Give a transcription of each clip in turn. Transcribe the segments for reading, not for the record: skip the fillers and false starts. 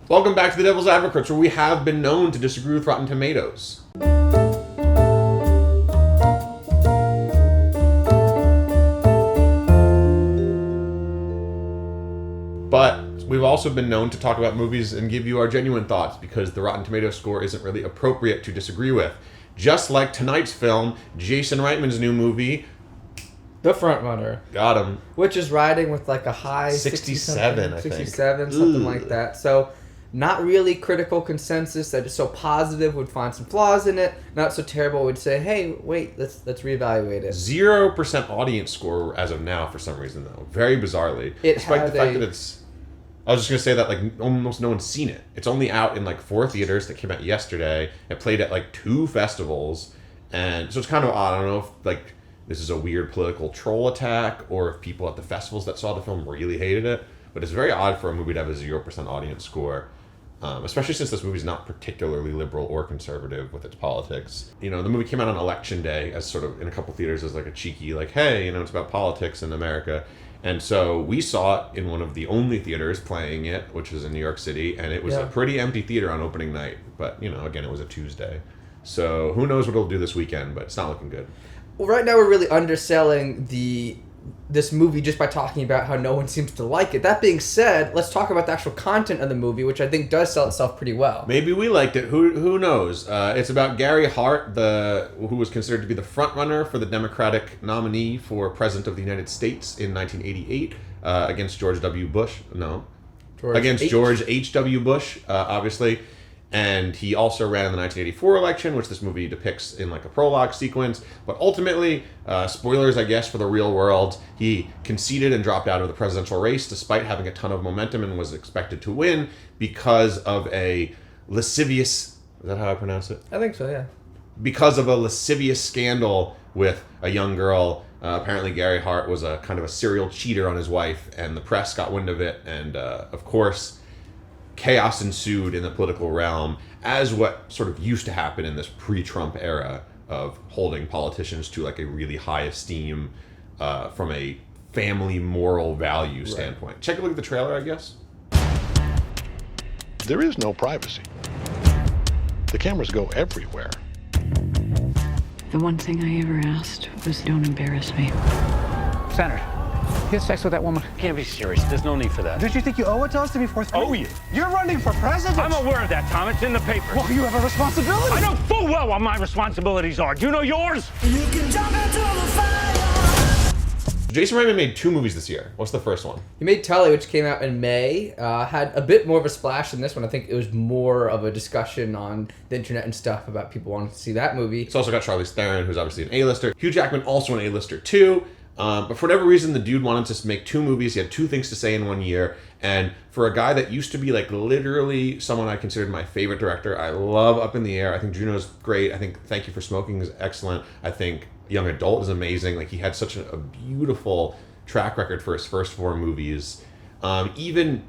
Welcome back to The Devil's Advocates, where we have been known to disagree with Rotten Tomatoes. But we've also been known to talk about movies and give you our genuine thoughts, because the Rotten Tomatoes score isn't really appropriate to disagree with. Just like tonight's film, Jason Reitman's new movie, The Frontrunner. Got him. Which is riding with like a high 67, I think. 67, something like that. So, not really critical consensus that is so positive would find some flaws in it. Not so terrible would say, hey, wait, let's reevaluate it. 0% audience score as of now for some reason, though. Very bizarrely. Despite the fact that it's... I was just going to say that like almost no one's seen it. It's only out in like 4 theaters that came out yesterday. It played at like 2 festivals. And so it's kind of odd. I don't know if like this is a weird political troll attack or if people at the festivals that saw the film really hated it. But it's very odd for a movie to have a 0% audience score. Especially since this movie's not particularly liberal or conservative with its politics. You know, the movie came out on Election Day as sort of in a couple theaters as like a cheeky, like, hey, you know, it's about politics in America. And so we saw it in one of the only theaters playing it, which is in New York City, and it was a pretty empty theater on opening night. But, you know, again, it was a Tuesday. So who knows what it'll do this weekend, but it's not looking good. Well, right now we're really underselling this movie just by talking about how no one seems to like it. That being said, let's talk about the actual content of the movie, which I think does sell itself pretty well. Maybe we liked it. Who knows? It's about Gary Hart, who was considered to be the front runner for the Democratic nominee for President of the United States in 1988 against George W. Bush. No. George H.W. Bush, obviously. And he also ran in the 1984 election, which this movie depicts in like a prologue sequence. But ultimately, spoilers, I guess, for the real world, he conceded and dropped out of the presidential race despite having a ton of momentum and was expected to win because of a lascivious... Is that how I pronounce it? I think so, yeah. Because of a lascivious scandal with a young girl. Apparently, Gary Hart was a kind of a serial cheater on his wife, and the press got wind of it. And, of course... chaos ensued in the political realm, as what sort of used to happen in this pre-Trump era of holding politicians to like a really high esteem from a family moral value standpoint. Check a look at the trailer, I guess. There is no privacy. The cameras go everywhere. The one thing I ever asked was don't embarrass me. Senator, you had sex with that woman? You can't be serious. There's no need for that. Don't you think you owe it to us to be forthcoming? Owe you? You're running for president. I'm aware of that, Tom. It's in the paper. Well, you have a responsibility. I know full well what my responsibilities are. Do you know yours? You can jump into the fire. Jason Reitman made 2 movies this year. What's the first one? He made Tully, which came out in May. Had a bit more of a splash than this one. I think it was more of a discussion on the internet and stuff about people wanting to see that movie. It's also got Charlize Theron, who's obviously an A-lister. Hugh Jackman, also an A-lister too. But for whatever reason, the dude wanted to make 2 movies. He had 2 things to say in one year. And for a guy that used to be like literally someone I considered my favorite director, I love Up in the Air. I think Juno's great. I think Thank You for Smoking is excellent. I think Young Adult is amazing. Like he had such a beautiful track record for his first 4 movies. Even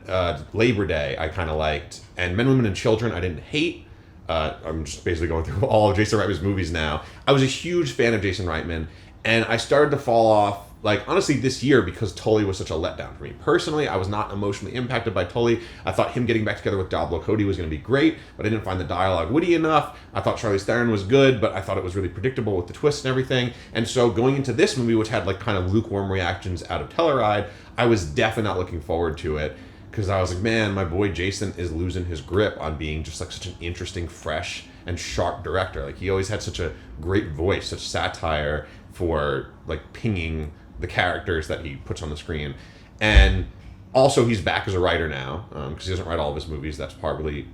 Labor Day I kind of liked. And Men, Women, and Children I didn't hate. I'm just basically going through all of Jason Reitman's movies now. I was a huge fan of Jason Reitman. And I started to fall off, like, honestly, this year because Tully was such a letdown for me. Personally, I was not emotionally impacted by Tully. I thought him getting back together with Diablo Cody was going to be great, but I didn't find the dialogue witty enough. I thought Charlize Theron was good, but I thought it was really predictable with the twists and everything. And so going into this movie, which had, like, kind of lukewarm reactions out of Telluride, I was definitely not looking forward to it. Because I was like, man, my boy Jason is losing his grip on being just, like, such an interesting, fresh, and sharp director. Like, he always had such a great voice, such satire for like pinging the characters that he puts on the screen. And also he's back as a writer now because he doesn't write all of his movies. That's partially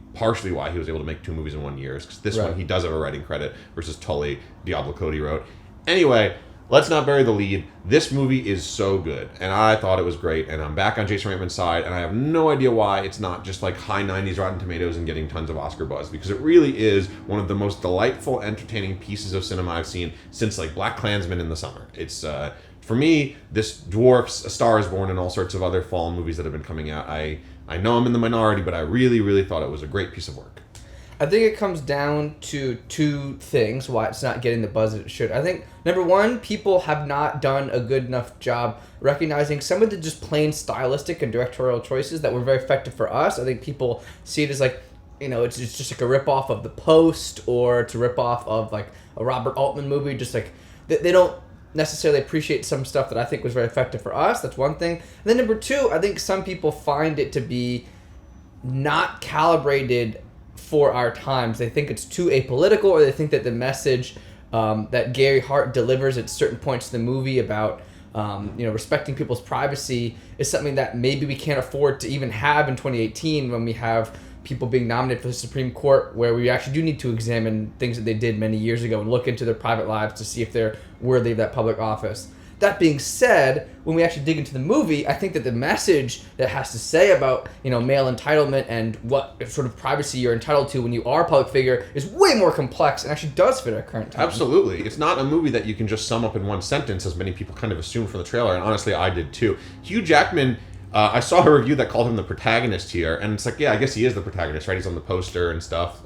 why he was able to make 2 movies in 1 year, because this one he does have a writing credit versus Tully, Diablo Cody wrote. Anyway, let's not bury the lead. This movie is so good, and I thought it was great, and I'm back on Jason Reitman's side, and I have no idea why it's not just like high 90s Rotten Tomatoes and getting tons of Oscar buzz, because it really is one of the most delightful, entertaining pieces of cinema I've seen since like Black Klansman in the summer. It's for me, this dwarfs A Star Is Born and all sorts of other fall movies that have been coming out. I know I'm in the minority, but I really, really thought it was a great piece of work. I think it comes down to two things why it's not getting the buzz that it should. I think, number one, people have not done a good enough job recognizing some of the just plain stylistic and directorial choices that were very effective for us. I think people see it as like, it's just like a ripoff of The Post, or it's a ripoff of like a Robert Altman movie. Just like, they don't necessarily appreciate some stuff that I think was very effective for us. That's one thing. And then number two, I think some people find it to be not calibrated for our times. They think it's too apolitical, or they think that the message that Gary Hart delivers at certain points in the movie about respecting people's privacy is something that maybe we can't afford to even have in 2018 when we have people being nominated for the Supreme Court, where we actually do need to examine things that they did many years ago and look into their private lives to see if they're worthy of that public office. That being said, when we actually dig into the movie, I think that the message that has to say about, male entitlement and what sort of privacy you're entitled to when you are a public figure is way more complex and actually does fit our current time. Absolutely. It's not a movie that you can just sum up in one sentence, as many people kind of assume from the trailer, and honestly, I did too. Hugh Jackman, I saw a review that called him the protagonist here, and it's like, yeah, I guess he is the protagonist, right? He's on the poster and stuff.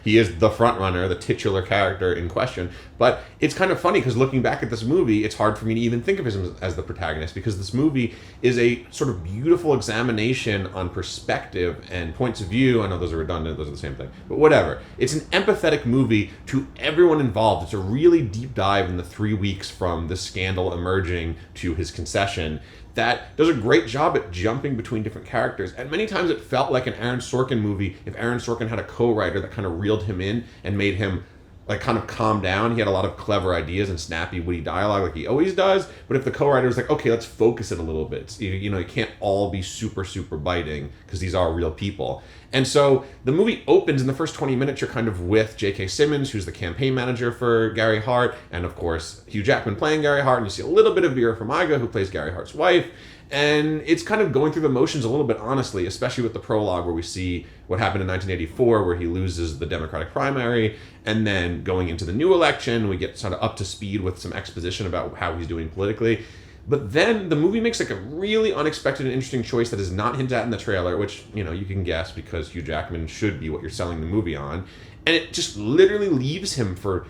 He is the front runner, the titular character in question. But it's kind of funny, because looking back at this movie, it's hard for me to even think of him as the protagonist, because this movie is a sort of beautiful examination on perspective and points of view. I know those are redundant, those are the same thing, but whatever. It's an empathetic movie to everyone involved. It's a really deep dive in the 3 weeks from the scandal emerging to his concession that does a great job at jumping between different characters. And many times it felt like an Aaron Sorkin movie if Aaron Sorkin had a co-writer that kind of reeled him in and made him like kind of calm down. He had a lot of clever ideas and snappy, witty dialogue like he always does. But if the co-writer was like, okay, let's focus it a little bit. You can't all be super, super biting, because these are real people. And so the movie opens, in the first 20 minutes, you're kind of with J.K. Simmons, who's the campaign manager for Gary Hart, and of course, Hugh Jackman playing Gary Hart, and you see a little bit of Vera Farmiga, who plays Gary Hart's wife. And it's kind of going through the motions a little bit, honestly, especially with the prologue where we see what happened in 1984, where he loses the Democratic primary, and then going into the new election, we get sort of up to speed with some exposition about how he's doing politically. But then the movie makes like a really unexpected and interesting choice that is not hinted at in the trailer, which, you can guess, because Hugh Jackman should be what you're selling the movie on. And it just literally leaves him for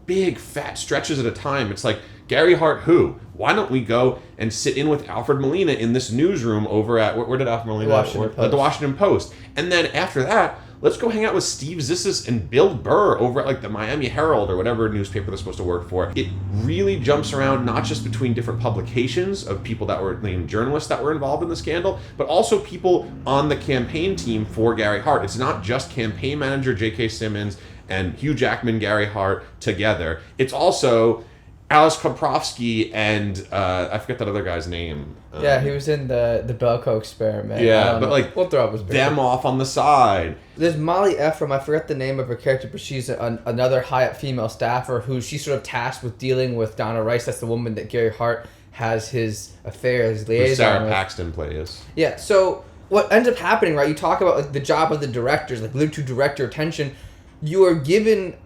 big, fat stretches at a time. It's like, Gary Hart who? Why don't we go and sit in with Alfred Molina in this newsroom over at, where did Alfred Molina work? The Washington Post. And then after that, let's go hang out with Steve Zissou and Bill Burr over at like the Miami Herald or whatever newspaper they're supposed to work for. It really jumps around, not just between different publications of people that were, journalists that were involved in the scandal, but also people on the campaign team for Gary Hart. It's not just campaign manager J.K. Simmons and Hugh Jackman, Gary Hart together. It's also Alice Koprovsky and I forget that other guy's name. Yeah, he was in the Belko Experiment. Yeah, but like we'll throw up his them off on the side. There's Molly Ephraim. I forget the name of her character, but she's another high-up female staffer who she's sort of tasked with dealing with Donna Rice. That's the woman that Gary Hart has his affair, his liaison Sara with. Paxton plays. Yeah. So what ends up happening, right? You talk about like the job of the directors, like live to director attention. You are given.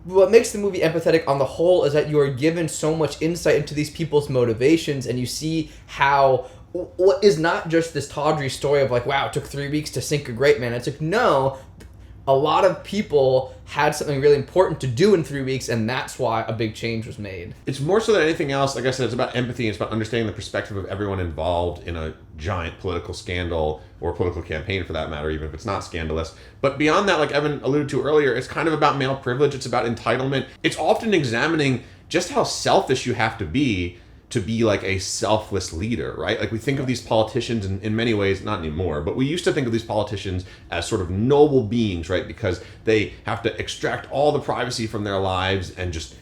What makes the movie empathetic on the whole is that you are given so much insight into these people's motivations, and you see how what is not just this tawdry story of like, wow, it took 3 weeks to sink a great man. It's like, no, a lot of people had something really important to do in 3 weeks, and that's why a big change was made. It's more so than anything else, like I said, it's about empathy, it's about understanding the perspective of everyone involved in a giant political scandal, or political campaign for that matter, even if it's not scandalous. But beyond that, like Evan alluded to earlier, it's kind of about male privilege, it's about entitlement. It's often examining just how selfish you have to be like a selfless leader, right? Like we think of these politicians in many ways, not anymore, but we used to think of these politicians as sort of noble beings, right? Because they have to extract all the privacy from their lives and just,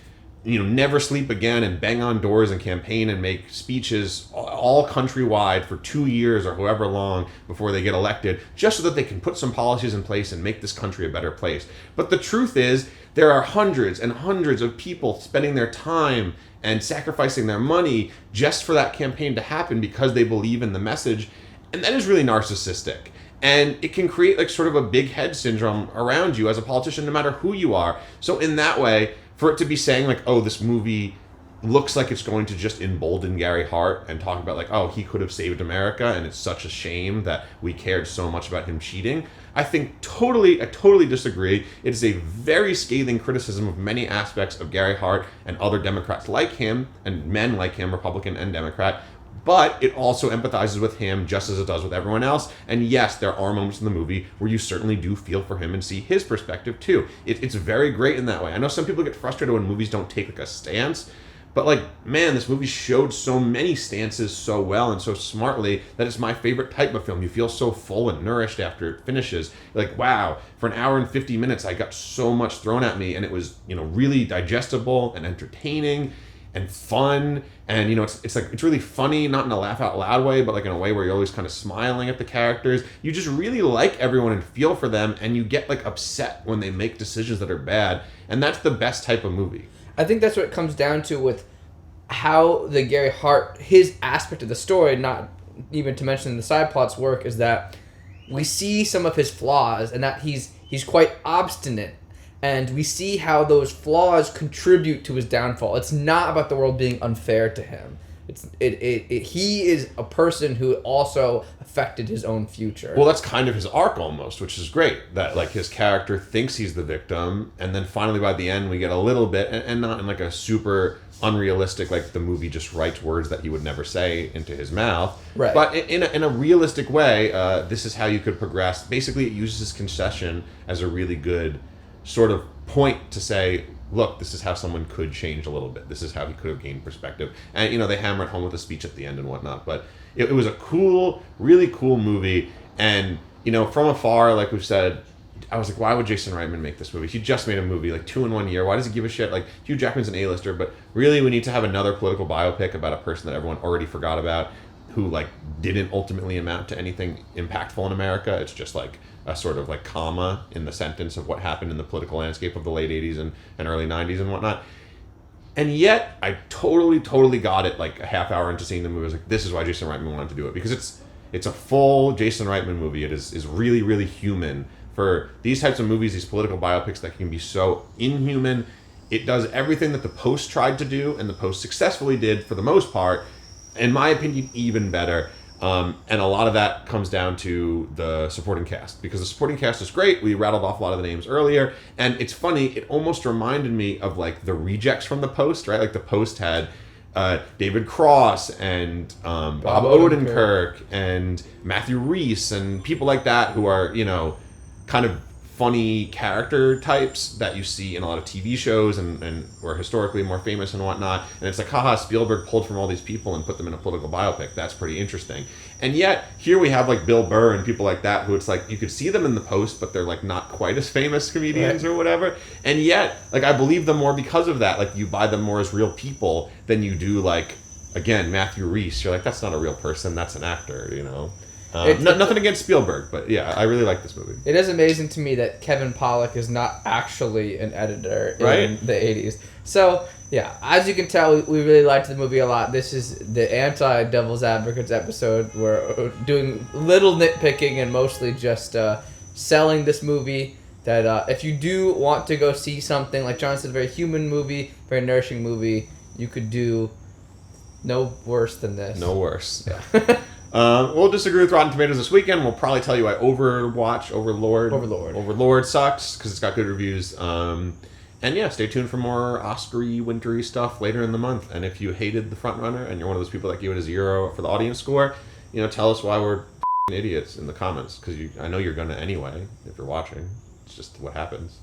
never sleep again and bang on doors and campaign and make speeches all countrywide for 2 years or however long before they get elected, just so that they can put some policies in place and make this country a better place. But the truth is, there are hundreds and hundreds of people spending their time and sacrificing their money just for that campaign to happen because they believe in the message. And that is really narcissistic. And it can create like sort of a big head syndrome around you as a politician, no matter who you are. So in that way, for it to be saying like, oh, this movie looks like it's going to just embolden Gary Hart and talk about like, oh, he could have saved America and it's such a shame that we cared so much about him cheating. I totally disagree. It is a very scathing criticism of many aspects of Gary Hart and other Democrats like him, and men like him, Republican and Democrat. But it also empathizes with him just as it does with everyone else. And yes, there are moments in the movie where you certainly do feel for him and see his perspective too. It's very great in that way. I know some people get frustrated when movies don't take like a stance, but like, man, this movie showed so many stances so well and so smartly that it's my favorite type of film. You feel so full and nourished after it finishes. Like, wow, for an hour and 50 minutes, I got so much thrown at me, and it was, really digestible and entertaining and fun. And it's really funny, not in a laugh out loud way, but like in a way where you're always kind of smiling at the characters. You just really like everyone and feel for them, and you get like upset when they make decisions that are bad. And that's the best type of movie. I think that's what it comes down to with how the Gary Hart, his aspect of the story, not even to mention the side plots work, is that we see some of his flaws and that he's quite obstinate. And we see how those flaws contribute to his downfall. It's not about the world being unfair to him. He is a person who also affected his own future. Well, that's kind of his arc almost, which is great. That like his character thinks he's the victim, and then finally by the end we get a little bit, and not in like a super unrealistic, like the movie just writes words that he would never say into his mouth. Right. But in a realistic way, this is how you could progress. Basically, it uses his concession as a really good sort of point to say, look, this is how someone could change a little bit. This is how he could have gained perspective. And, they hammer it home with a speech at the end and whatnot. But it was a cool, really cool movie. And, from afar, like we've said, I was like, why would Jason Reitman make this movie? He just made a movie, like 2 in 1 year. Why does he give a shit? Like, Hugh Jackman's an A-lister, but really we need to have another political biopic about a person that everyone already forgot about, who, like, didn't ultimately amount to anything impactful in America. It's just, like, a sort of like comma in the sentence of what happened in the political landscape of the late 80s and early 90s and whatnot. And yet I totally got it like a half hour into seeing the movie. I was like, this is why Jason Reitman wanted to do it, because it's a full Jason Reitman movie. It is really, really human. For these types of movies, these political biopics that can be so inhuman, it does everything that The Post tried to do, and The Post successfully did for the most part. In my opinion, even better. And a lot of that comes down to the supporting cast, because the supporting cast is great. We rattled off a lot of the names earlier, and it's funny, it almost reminded me of like the rejects from The Post, right? Like The Post had David Cross and Bob Odenkirk and Matthew Rhys and people like that who are, kind of funny character types that you see in a lot of TV shows and were historically more famous and whatnot. And it's like, haha, Spielberg pulled from all these people and put them in a political biopic. That's pretty interesting. And yet, here we have like Bill Burr and people like that who it's like, you could see them in The Post, but they're like not quite as famous comedians or whatever. And yet, like, I believe them more because of that. Like, you buy them more as real people than you do like, again, Matthew Rhys. You're like, that's not a real person, that's an actor, nothing against Spielberg, but yeah, I really like this movie. It is amazing to me that Kevin Pollak is not actually an editor in the 80s. So, yeah, as you can tell, we really liked the movie a lot. This is the anti-Devil's Advocates episode. We're doing little nitpicking and mostly just selling this movie. That if you do want to go see something, like John said, a very human movie, very nourishing movie, you could do no worse than this. No worse. Yeah. We'll disagree with Rotten Tomatoes this weekend. We'll probably tell you why Overlord sucks, because it's got good reviews. And yeah, stay tuned for more Oscar-y, wintry stuff later in the month. And if you hated The Frontrunner and you're one of those people that gave it a 0 for the audience score, tell us why we're idiots in the comments, because I know you're going to anyway if you're watching. It's just what happens.